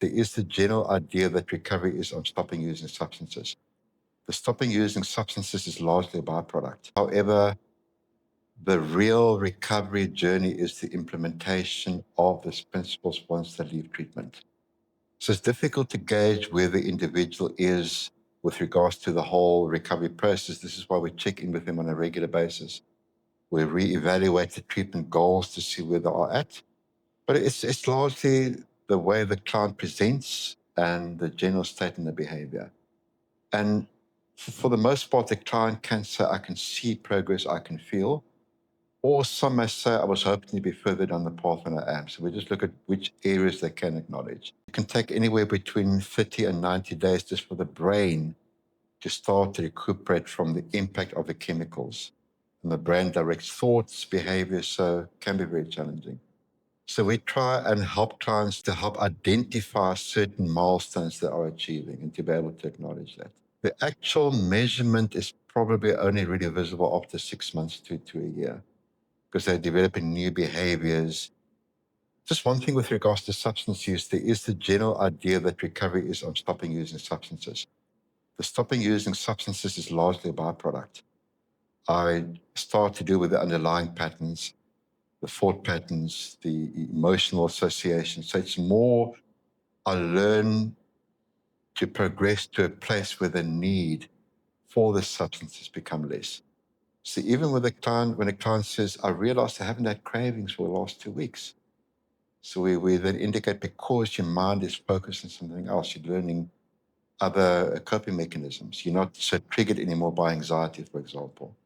there is the general idea that recovery is on stopping using substances. The stopping using substances is largely a byproduct. However, the real recovery journey is the implementation of these principles once they leave treatment. So it's difficult to gauge where the individual is with regards to the whole recovery process. This is why we check in with them on a regular basis. We reevaluate the treatment goals to see where they are at. But it's largely the way the client presents and the general state and the behavior. And for the most part, the client can say, I can see progress, I can feel. Or some may say, I was hoping to be further down the path than I am. So we just look at which areas they can acknowledge. It can take anywhere between 30 and 90 days just for the brain to start to recuperate from the impact of the chemicals. And the brain directs thoughts, behavior, so it can be very challenging. So we try and help clients to help identify certain milestones they are achieving and to be able to acknowledge that. The actual measurement is probably only really visible after 6 months to a year because they're developing new behaviors. Just one thing with regards to substance use, there is the general idea that recovery is on stopping using substances. The stopping using substances is largely a byproduct. I start to do with the underlying patterns, the thought patterns, the emotional association. So it's more I learn to progress to a place where the need for the substances become less. So even with a client, when a client says, I realized I haven't had cravings for the last 2 weeks. So we then indicate because your mind is focused on something else, you're learning other coping mechanisms. You're not so triggered anymore by anxiety, for example.